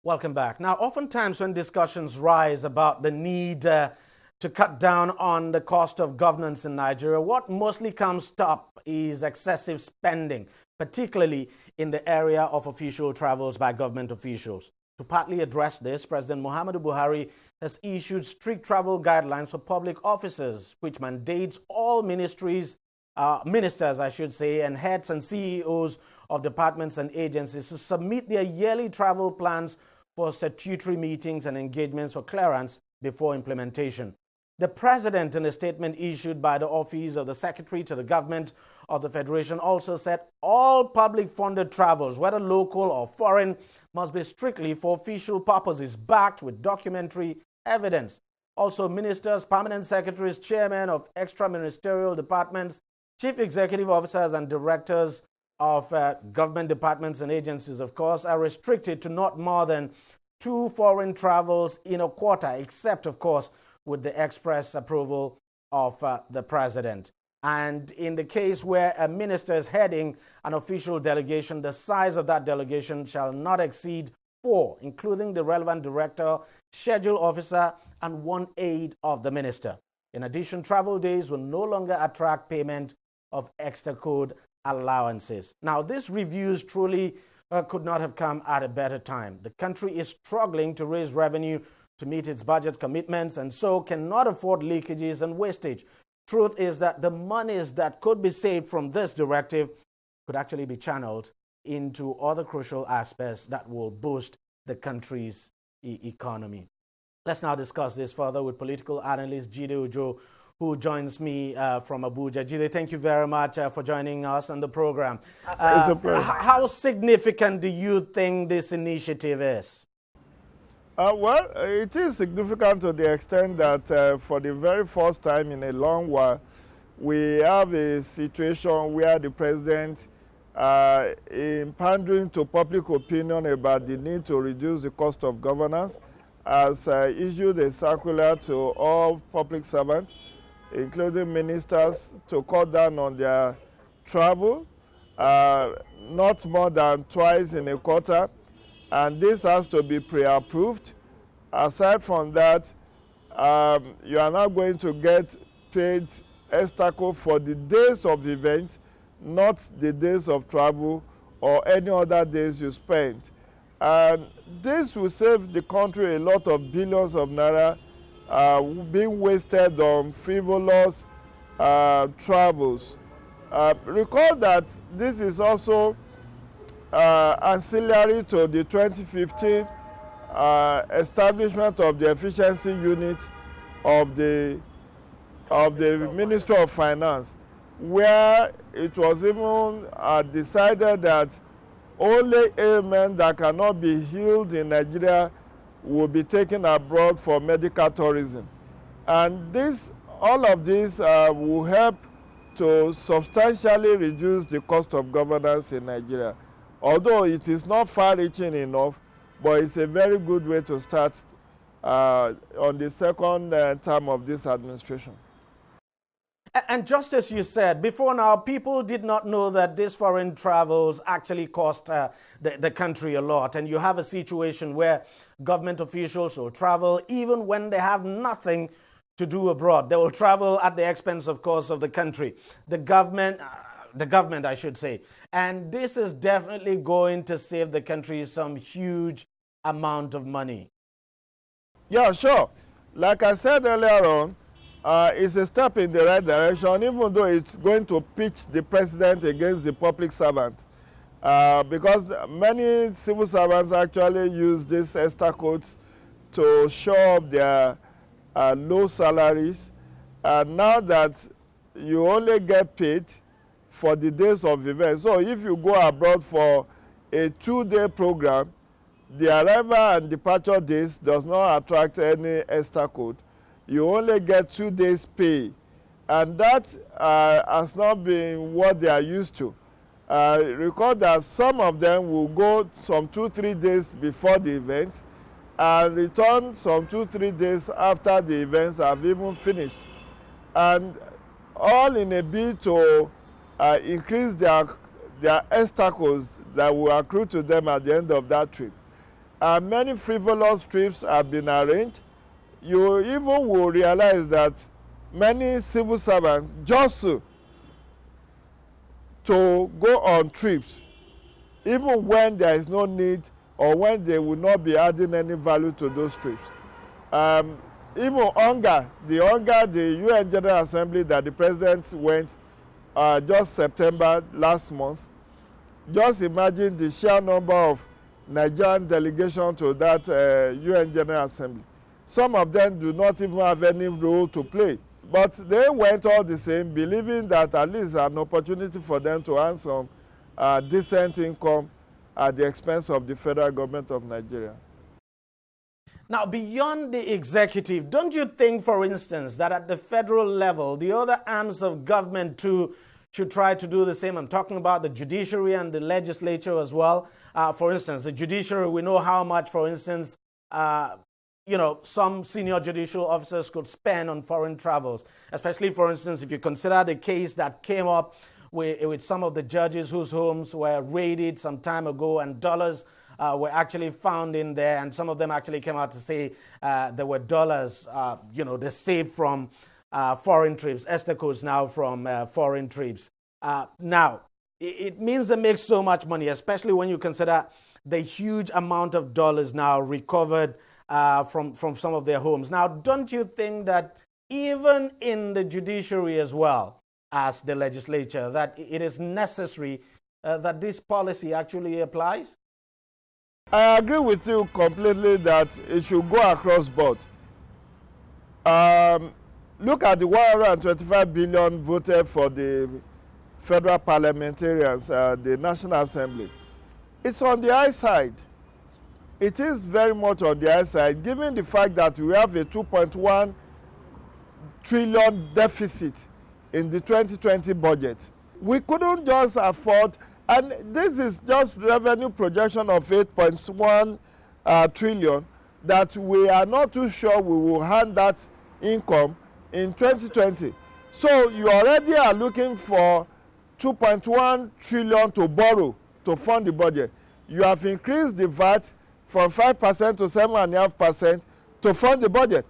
Welcome back. Now, oftentimes when discussions rise about the need to cut down on the cost of governance in Nigeria, what mostly comes up is excessive spending, particularly in the area of official travels by government officials. To partly address this, President Muhammadu Buhari has issued strict travel guidelines for public officers, which mandates all ministers, and heads and CEOs of departments and agencies to submit their yearly travel plans for statutory meetings and engagements for clearance before implementation. The President, in a statement issued by the Office of the Secretary to the Government of the Federation, also said all public-funded travels, whether local or foreign, must be strictly for official purposes, backed with documentary evidence. Also, ministers, permanent secretaries, chairmen of extra-ministerial departments, chief executive officers, and directors of government departments and agencies, of course, are restricted to not more than 2 foreign travels in a quarter, except, of course, with the express approval of the President. And in the case where a minister is heading an official delegation, the size of that delegation shall not exceed 4, including the relevant director, schedule officer, and 1 aide of the minister. In addition, travel days will no longer attract payment of extra code allowances. Now, this reviews truly could not have come at a better time. The country is struggling to raise revenue to meet its budget commitments and so cannot afford leakages and wastage. Truth is that the monies that could be saved from this directive could actually be channeled into other crucial aspects that will boost the country's economy. Let's now discuss this further with political analyst Jide Ojo, who joins me from Abuja. Jide, thank you very much for joining us on the program. It's a pleasure. How significant do you think this initiative is? Well, it is significant to the extent that for the very first time in a long while, we have a situation where the president, in pandering to public opinion about the need to reduce the cost of governance, has issued a circular to all public servants, including ministers, to cut down on their travel, not more than twice in a quarter, and this has to be pre-approved. Aside from that, you are not going to get paid extra for the days of the event, not the days of travel or any other days you spend. And this will save the country a lot of billions of naira being wasted on frivolous travels. Recall that this is also ancillary to the 2015 establishment of the efficiency unit of the Ministry of Finance, where it was even decided that only ailments that cannot be healed in Nigeria will be taken abroad for medical tourism. And all of this will help to substantially reduce the cost of governance in Nigeria. Although it is not far-reaching enough, but it's a very good way to start on the second term of this administration. And just as you said, before now, people did not know that these foreign travels actually cost the country a lot. And you have a situation where government officials will travel even when they have nothing to do abroad. They will travel at the expense, of course, of the country, the government, I should say. And this is definitely going to save the country some huge amount of money. Yeah, sure. Like I said earlier on, it's a step in the right direction, even though it's going to pitch the president against the public servant. Because many civil servants actually use these extra codes to show up their low salaries. And now that you only get paid for the days of events. So if you go abroad for a 2-day program, the arrival and departure days does not attract any extra code. You only get 2 days pay. And that has not been what they are used to. Recall that some of them will go some 2-3 days before the event and return some 2-3 days after the events have even finished. And all in a bid to increase their extra costs that will accrue to them at the end of that trip. Many frivolous trips have been arranged. You even will realize that many civil servants jostle to go on trips, even when there is no need or when they will not be adding any value to those trips. Even the UN General Assembly that the President went just September last month, just imagine the sheer number of Nigerian delegation to that UN General Assembly. Some of them do not even have any role to play. But they went all the same, believing that at least an opportunity for them to earn some decent income at the expense of the federal government of Nigeria. Now, beyond the executive, don't you think, for instance, that at the federal level, the other arms of government too should try to do the same? I'm talking about the judiciary and the legislature as well. For instance, the judiciary, we know how much, for instance, some senior judicial officers could spend on foreign travels, especially, for instance, if you consider the case that came up with some of the judges whose homes were raided some time ago and dollars were actually found in there, and some of them actually came out to say there were dollars, they saved from foreign trips, Esther codes now from foreign trips. Now, it means they make so much money, especially when you consider the huge amount of dollars now recovered from some of their homes. Now, don't you think that even in the judiciary as well as the legislature, that it is necessary that this policy actually applies? I agree with you completely that it should go across board. Look at the 125 billion voted for the federal parliamentarians, the National Assembly. It's on the high side. It is very much on the high side, given the fact that we have a 2.1 trillion deficit in the 2020 budget. We couldn't just afford, and this is just revenue projection of 8.1 trillion, that we are not too sure we will hand that income in 2020. So you already are looking for 2.1 trillion to borrow to fund the budget. You have increased the VAT from 5% to 7.5% to fund the budget.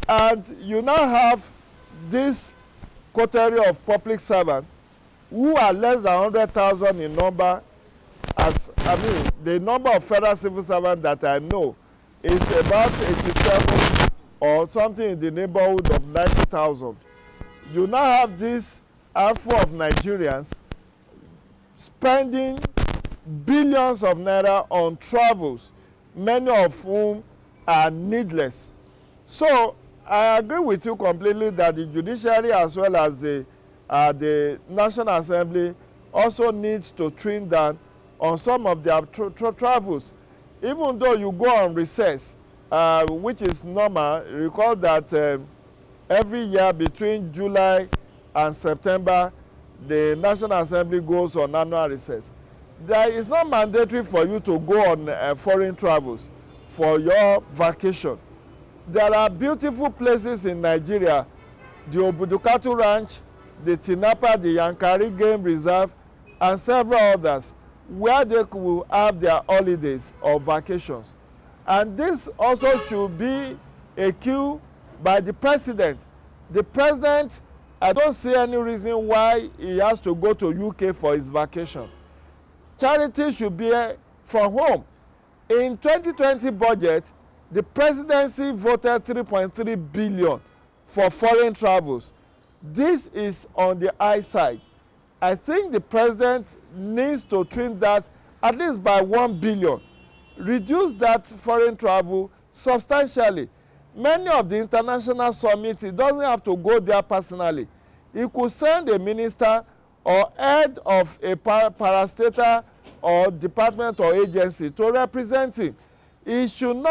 And you now have this coterie of public servants who are less than 100,000 in number. The number of federal civil servants that I know is about 87 or something in the neighborhood of 90,000. You now have this handful of Nigerians spending billions of naira on travels, many of whom are needless. So I agree with you completely that the judiciary as well as the National Assembly also needs to trim down on some of their travels. Even though you go on recess, which is normal, recall that every year between July and September, the National Assembly goes on annual recess. It's not mandatory for you to go on foreign travels for your vacation. There are beautiful places in Nigeria, the Obudukatu Ranch, the Tinapa, the Yankari Game Reserve, and several others, where they will have their holidays or vacations. And this also should be a cue by the president. The president, I don't see any reason why he has to go to UK for his vacation. Charity should be from home. In 2020 budget, the presidency voted 3.3 billion for foreign travels. This is on the high side. I think the president needs to trim that at least by 1 billion. Reduce that foreign travel substantially. Many of the international summits, he doesn't have to go there personally. He could send a minister or head of a parastatal or department or agency to represent him. He should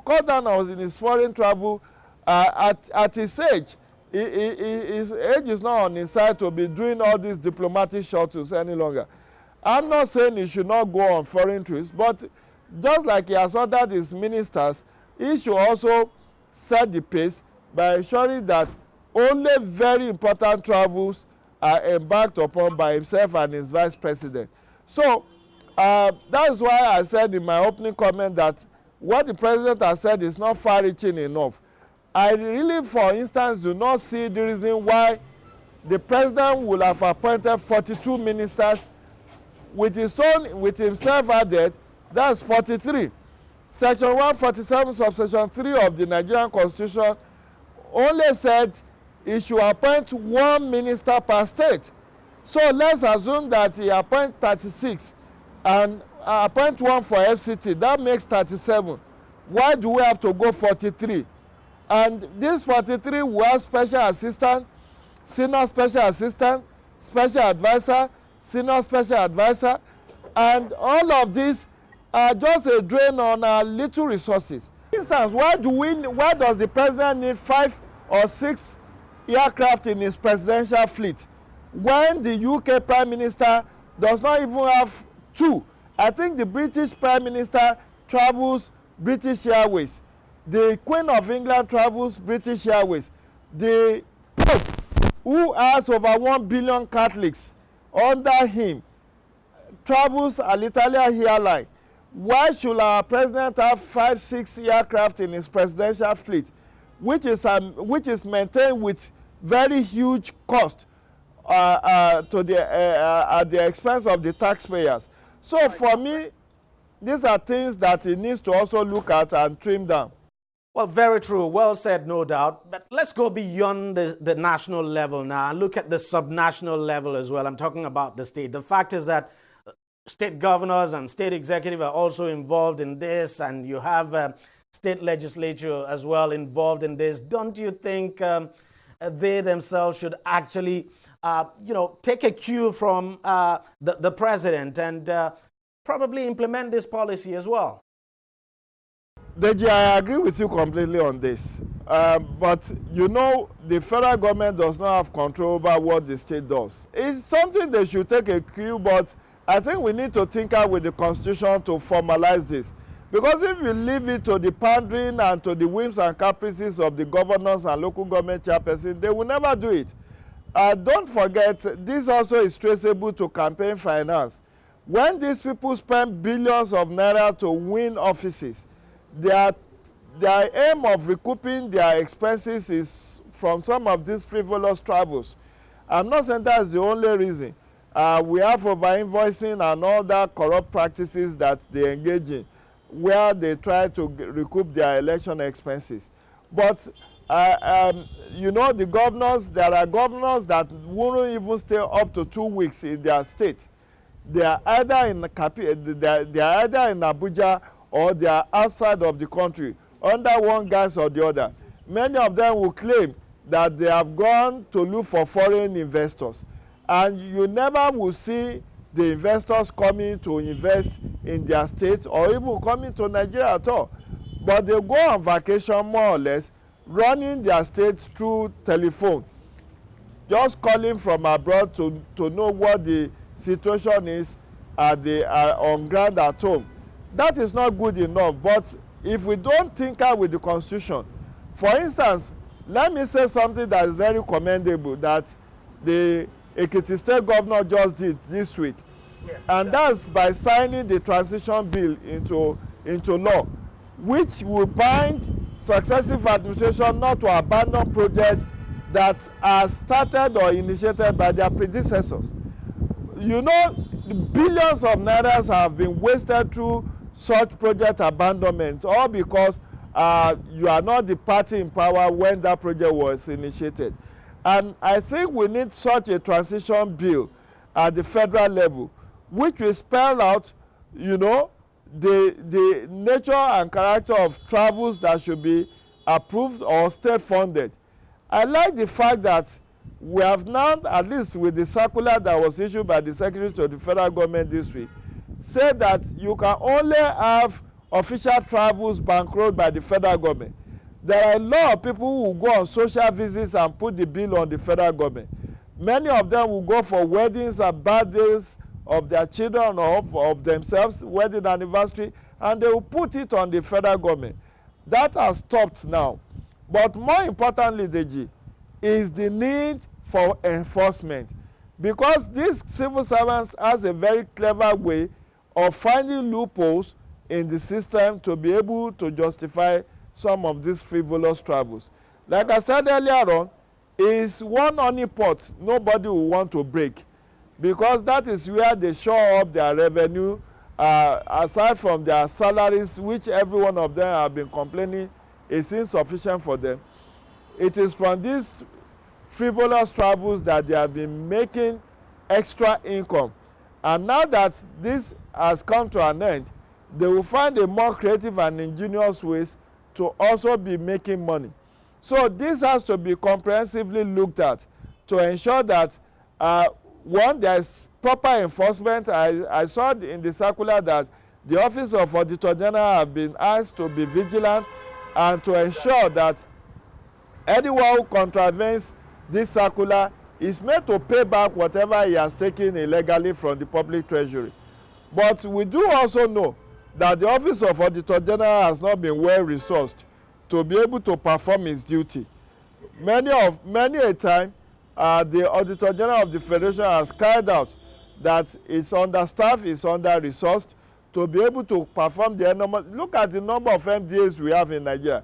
cut down on his foreign travel at his age. His age is not on his side to be doing all these diplomatic shuttles any longer. I'm not saying he should not go on foreign trips, but just like he has ordered his ministers, he should also set the pace by ensuring that only very important travels are embarked upon by himself and his vice president. So that is why I said in my opening comment that what the president has said is not far-reaching enough. I really, for instance, do not see the reason why the president will have appointed 42 ministers with himself added. That's 43. Section 147, subsection 3 of the Nigerian Constitution only said he should appoint 1 minister per state. So let's assume that he appoints 36 and appoint 1 for FCT. That makes 37. Why do we have to go 43? And this 43 will have special assistant, senior special assistant, special advisor, senior special advisor, and all of these are just a drain on our little resources. For instance, why does the president need 5 or 6 aircraft in his presidential fleet when the UK Prime Minister does not even have 2? I think the British Prime Minister travels British Airways. The Queen of England travels British Airways. The Pope, who has over 1 billion Catholics under him, travels Alitalia airline. Why should our president have 5, 6 aircraft in his presidential fleet, which is maintained with very huge cost at the expense of the taxpayers? So for me, these are things that he needs to also look at and trim down. Well, very true. Well said, no doubt. But let's go beyond the national level now and look at the subnational level as well. I'm talking about the state. The fact is that state governors and state executive are also involved in this, and you have state legislature as well involved in this. Don't you think they themselves should actually, take a cue from the president and probably implement this policy as well? DEJI, I agree with you completely on this. But, the federal government does not have control over what the state does. It's something they should take a cue, but I think we need to tinker with the Constitution to formalize this. Because if you leave it to the pandering and to the whims and caprices of the governors and local government chairpersons, they will never do it. Don't forget, this also is traceable to campaign finance. When these people spend billions of naira to win offices, their aim of recouping their expenses is from some of these frivolous travels. I'm not saying that's the only reason. We have over-invoicing and all that corrupt practices that they engage in, where they try to recoup their election expenses. But, the governors, there are governors that won't even stay up to 2 weeks in their state. They are either in Abuja or they are outside of the country, under one guise or the other. Many of them will claim that they have gone to look for foreign investors. And you never will see the investors coming to invest in their state or even coming to Nigeria at all. But they go on vacation more or less, running their state through telephone, just calling from abroad to know what the situation is on ground at home. That is not good enough. But if we don't tinker with the Constitution, for instance, let me say something that is very commendable that the Ekiti State Governor just did this week. Yeah, and that's by signing the transition bill into law, which will bind successive administration not to abandon projects that are started or initiated by their predecessors. Billions of naira have been wasted through such project abandonment, all because you are not the party in power when that project was initiated. And I think we need such a transition bill at the federal level, which will spell out, the nature and character of travels that should be approved or state funded. I like the fact that we have now, at least with the circular that was issued by the Secretary to the federal government this week, said that you can only have official travels bankrolled by the federal government. There are a lot of people who will go on social visits and put the bill on the federal government. Many of them will go for weddings and birthdays of their children or of themselves, wedding anniversary, and they will put it on the federal government. That has stopped now. But more importantly, DEJI, is the need for enforcement. Because these civil servants has a very clever way of finding loopholes in the system to be able to justify some of these frivolous travels. Like I said earlier on, is one honey pot nobody will want to break, because that is where they show up their revenue, aside from their salaries, which every one of them have been complaining is insufficient for them. It is from these frivolous travels that they have been making extra income. And now that this has come to an end, they will find a more creative and ingenious ways to also be making money. So this has to be comprehensively looked at to ensure that, one, there is proper enforcement. I saw in the circular that the Office of Auditor General have been asked to be vigilant and to ensure that anyone who contravenes this circular is made to pay back whatever he has taken illegally from the public treasury. But we do also know that the Office of Auditor General has not been well resourced to be able to perform its duty. Many a time, the Auditor General of the Federation has carried out that it's understaffed, it's under-resourced to be able to perform the enormous. Look at the number of MDAs we have in Nigeria.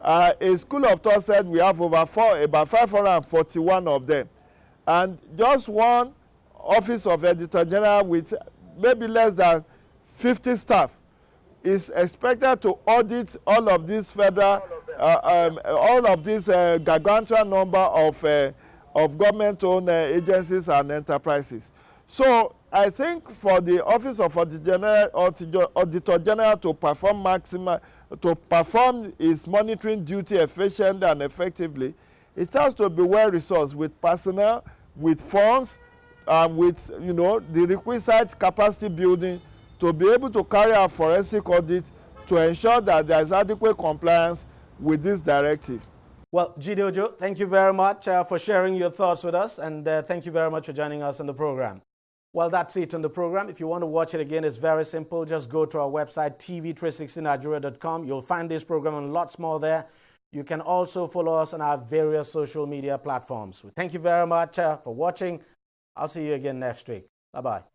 A school of thought said we have about 541 of them. And just one Office of Auditor General with maybe less than 50 staff is expected to audit all of these federal, all of these gargantuan number of government-owned agencies and enterprises. So I think for the Office of Auditor General to perform its monitoring duty efficiently and effectively, it has to be well resourced with personnel, with funds, with the requisite capacity building to be able to carry out forensic audit to ensure that there is adequate compliance with this directive. Well, Jidojo, thank you very much for sharing your thoughts with us, and thank you very much for joining us on the program. Well, that's it on the program. If you want to watch it again, it's very simple. Just go to our website, tv360nigeria.com. You'll find this program and lots more there. You can also follow us on our various social media platforms. Thank you very much for watching. I'll see you again next week. Bye-bye.